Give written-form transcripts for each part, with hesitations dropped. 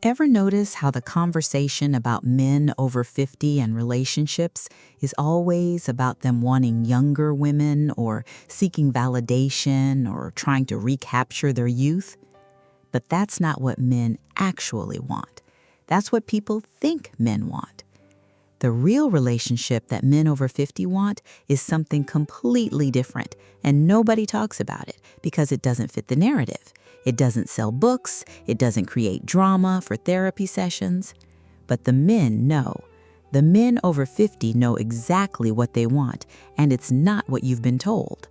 Ever notice how the conversation about men over 50 and relationships is always about them wanting younger women or seeking validation or trying to recapture their youth? But that's not what men actually want. That's what people think men want. The real relationship that men over 50 want is something completely different, and nobody talks about it because it doesn't fit the narrative. It doesn't sell books, it doesn't create drama for therapy sessions. But the men know. The men over 50 know exactly what they want, and it's not what you've been told.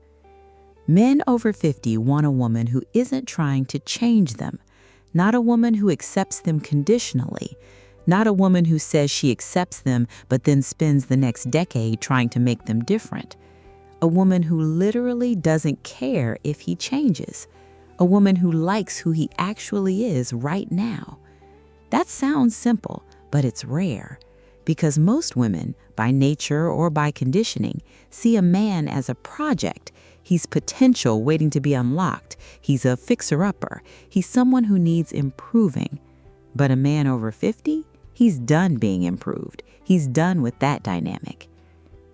Men over 50 want a woman who isn't trying to change them, not a woman who accepts them conditionally, not a woman who says she accepts them but then spends the next decade trying to make them different. A woman who literally doesn't care if he changes. A woman who likes who he actually is right now. That sounds simple, but it's rare. Because most women, by nature or by conditioning, see a man as a project. He's potential waiting to be unlocked. He's a fixer-upper. He's someone who needs improving. But a man over 50? He's done being improved. He's done with that dynamic.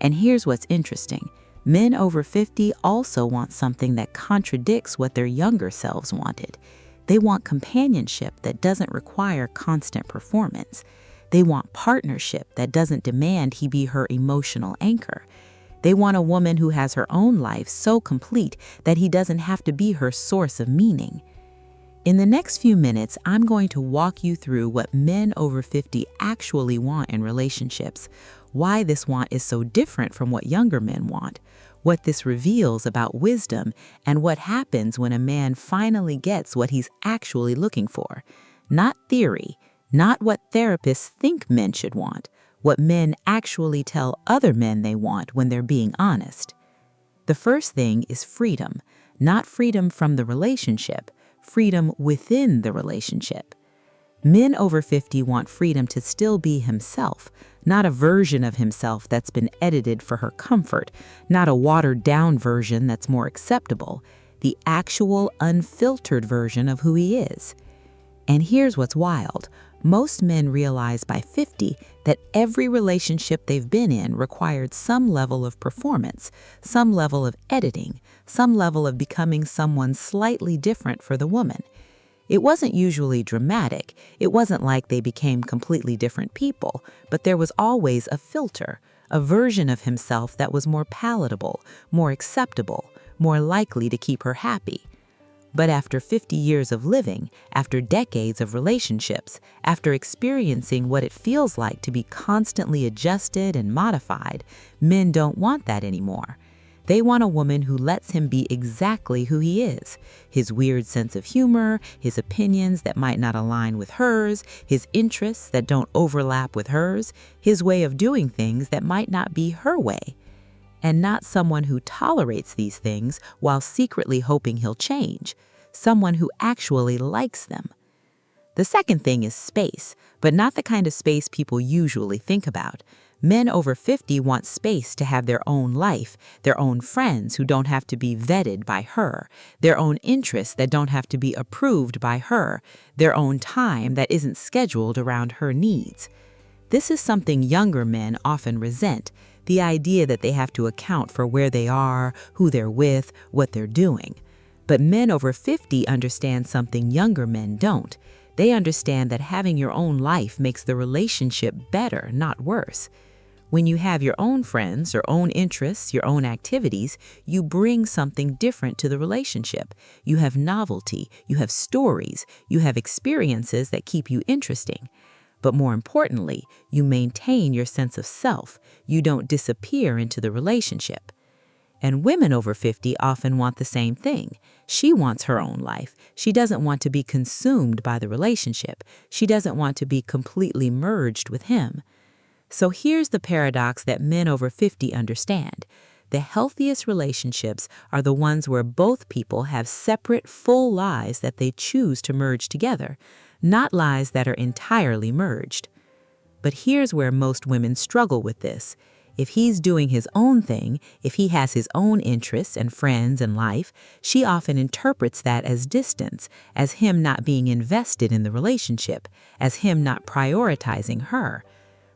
And here's what's interesting. Men over 50 also want something that contradicts what their younger selves wanted. They want companionship that doesn't require constant performance. They want partnership that doesn't demand he be her emotional anchor. They want a woman who has her own life so complete that he doesn't have to be her source of meaning. In the next few minutes, I'm going to walk you through what men over 50 actually want in relationships, why this want is so different from what younger men want, what this reveals about wisdom, and what happens when a man finally gets what he's actually looking for. Not theory, not what therapists think men should want, what men actually tell other men they want when they're being honest. The first thing is freedom, not freedom from the relationship, freedom within the relationship. Men over 50 want freedom to still be himself, not a version of himself that's been edited for her comfort, not a watered-down version that's more acceptable, the actual unfiltered version of who he is. And here's what's wild. Most men realize by 50 that every relationship they've been in required some level of performance, some level of editing, some level of becoming someone slightly different for the woman. It wasn't usually dramatic. It wasn't like they became completely different people, but there was always a filter, a version of himself that was more palatable, more acceptable, more likely to keep her happy. But after 50 years of living, after decades of relationships, after experiencing what it feels like to be constantly adjusted and modified, men don't want that anymore. They want a woman who lets him be exactly who he is. His weird sense of humor, his opinions that might not align with hers, his interests that don't overlap with hers, his way of doing things that might not be her way. And not someone who tolerates these things while secretly hoping he'll change. Someone who actually likes them. The second thing is space, but not the kind of space people usually think about. Men over 50 want space to have their own life, their own friends who don't have to be vetted by her, their own interests that don't have to be approved by her, their own time that isn't scheduled around her needs. This is something younger men often resent, the idea that they have to account for where they are, who they're with, what they're doing. But men over 50 understand something younger men don't. They understand that having your own life makes the relationship better, not worse. When you have your own friends, your own interests, your own activities, you bring something different to the relationship. You have novelty, you have stories, you have experiences that keep you interesting. But more importantly, you maintain your sense of self. You don't disappear into the relationship. And women over 50 often want the same thing. She wants her own life. She doesn't want to be consumed by the relationship. She doesn't want to be completely merged with him. So here's the paradox that men over 50 understand. The healthiest relationships are the ones where both people have separate, full lives that they choose to merge together, not lives that are entirely merged. But here's where most women struggle with this. If he's doing his own thing, if he has his own interests and friends and life, she often interprets that as distance, as him not being invested in the relationship, as him not prioritizing her.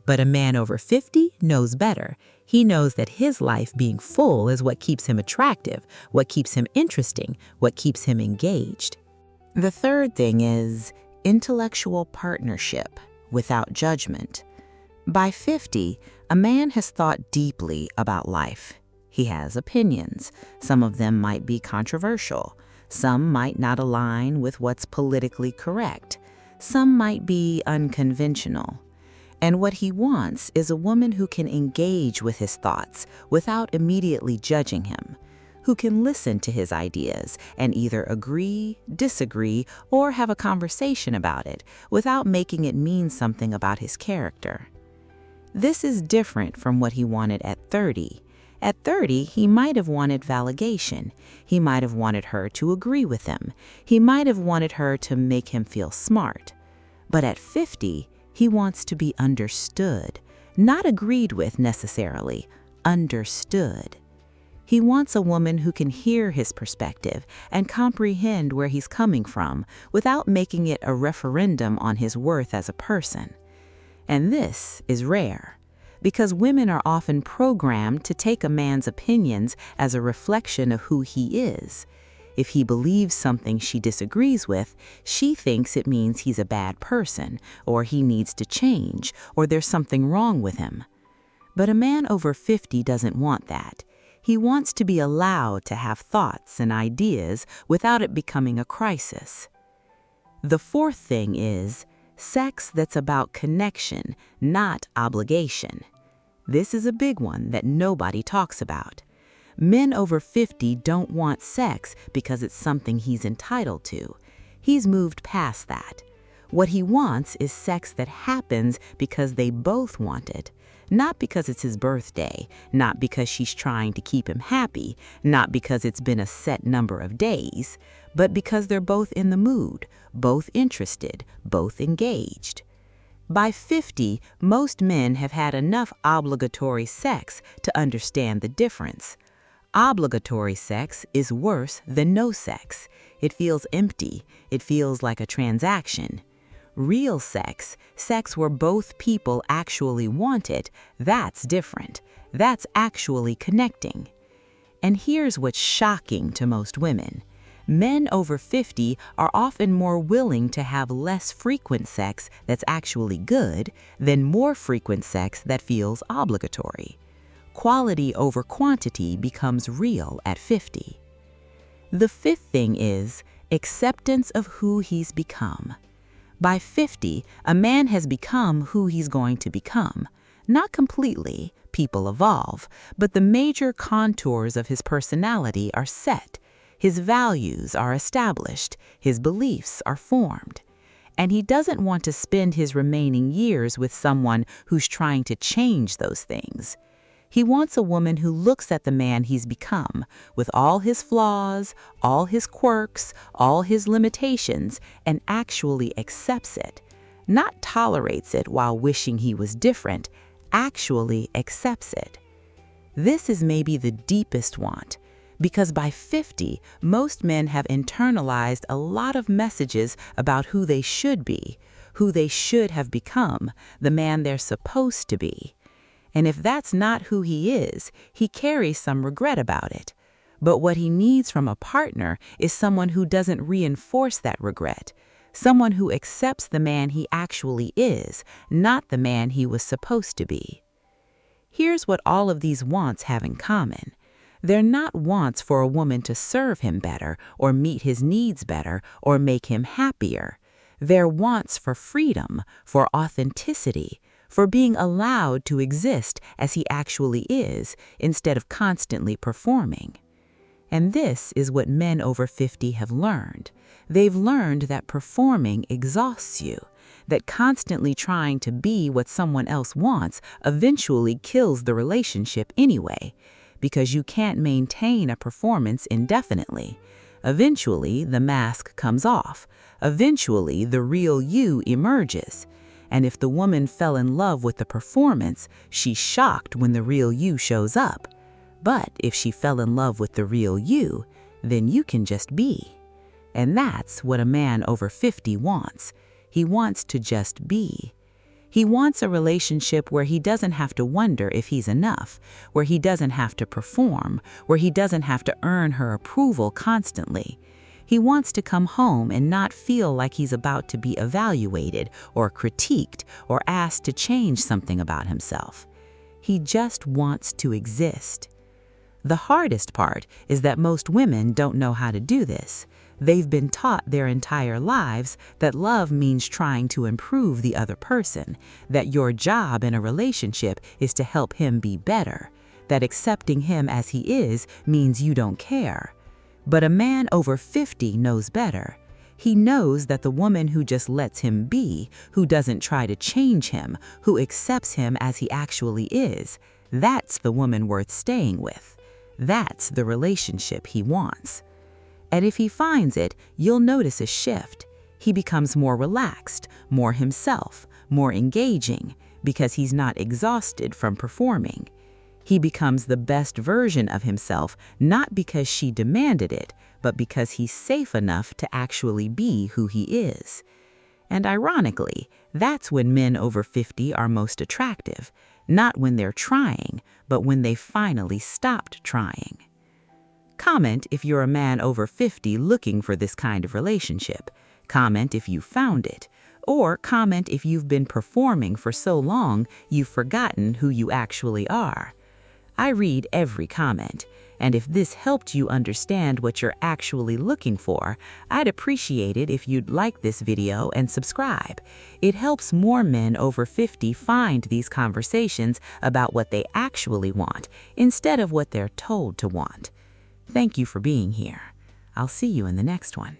But a man over 50 knows better. He knows that his life being full is what keeps him attractive, what keeps him interesting, what keeps him engaged. The third thing is intellectual partnership without judgment. By 50, a man has thought deeply about life. He has opinions. Some of them might be controversial. Some might not align with what's politically correct. Some might be unconventional. And what he wants is a woman who can engage with his thoughts without immediately judging him, who can listen to his ideas and either agree, disagree, or have a conversation about it without making it mean something about his character. This is different from what he wanted at 30. At 30, he might have wanted validation. He might have wanted her to agree with him. He might have wanted her to make him feel smart. But at 50, he wants to be understood, not agreed with necessarily, understood. He wants a woman who can hear his perspective and comprehend where he's coming from without making it a referendum on his worth as a person. And this is rare, because women are often programmed to take a man's opinions as a reflection of who he is. If he believes something she disagrees with, she thinks it means he's a bad person, or he needs to change, or there's something wrong with him. But a man over 50 doesn't want that. He wants to be allowed to have thoughts and ideas without it becoming a crisis. The fourth thing is sex that's about connection, not obligation. This is a big one that nobody talks about. Men over 50 don't want sex because it's something he's entitled to. He's moved past that. What he wants is sex that happens because they both want it. Not because it's his birthday, not because she's trying to keep him happy, not because it's been a set number of days, but because they're both in the mood, both interested, both engaged. By 50, most men have had enough obligatory sex to understand the difference. Obligatory sex is worse than no sex. It feels empty. It feels like a transaction. Real sex, sex where both people actually want it, that's different. That's actually connecting. And here's what's shocking to most women. Men over 50 are often more willing to have less frequent sex that's actually good than more frequent sex that feels obligatory. Quality over quantity becomes real at 50. The fifth thing is acceptance of who he's become. By 50, a man has become who he's going to become. Not completely, people evolve, but the major contours of his personality are set. His values are established, his beliefs are formed. And he doesn't want to spend his remaining years with someone who's trying to change those things. He wants a woman who looks at the man he's become, with all his flaws, all his quirks, all his limitations, and actually accepts it. Not tolerates it while wishing he was different, actually accepts it. This is maybe the deepest want, because by 50, most men have internalized a lot of messages about who they should be, who they should have become, the man they're supposed to be. And if that's not who he is, he carries some regret about it. But what he needs from a partner is someone who doesn't reinforce that regret, someone who accepts the man he actually is, not the man he was supposed to be. Here's what all of these wants have in common. They're not wants for a woman to serve him better or meet his needs better or make him happier. They're wants for freedom, for authenticity, for being allowed to exist as he actually is instead of constantly performing. And this is what men over 50 have learned. They've learned that performing exhausts you, that constantly trying to be what someone else wants eventually kills the relationship anyway, because you can't maintain a performance indefinitely. Eventually, the mask comes off. Eventually, the real you emerges. And if the woman fell in love with the performance, she's shocked when the real you shows up. But if she fell in love with the real you, then you can just be. And that's what a man over 50 wants. He wants to just be. He wants a relationship where he doesn't have to wonder if he's enough, where he doesn't have to perform, where he doesn't have to earn her approval constantly. He wants to come home and not feel like he's about to be evaluated or critiqued or asked to change something about himself. He just wants to exist. The hardest part is that most women don't know how to do this. They've been taught their entire lives that love means trying to improve the other person, that your job in a relationship is to help him be better, that accepting him as he is means you don't care. But a man over 50 knows better. He knows that the woman who just lets him be, who doesn't try to change him, who accepts him as he actually is, that's the woman worth staying with. That's the relationship he wants. And if he finds it, you'll notice a shift. He becomes more relaxed, more himself, more engaging, because he's not exhausted from performing. He becomes the best version of himself, not because she demanded it, but because he's safe enough to actually be who he is. And ironically, that's when men over 50 are most attractive, not when they're trying, but when they finally stopped trying. Comment if you're a man over 50 looking for this kind of relationship. Comment if you found it. Or comment if you've been performing for so long you've forgotten who you actually are. I read every comment, and if this helped you understand what you're actually looking for, I'd appreciate it if you'd like this video and subscribe. It helps more men over 50 find these conversations about what they actually want instead of what they're told to want. Thank you for being here. I'll see you in the next one.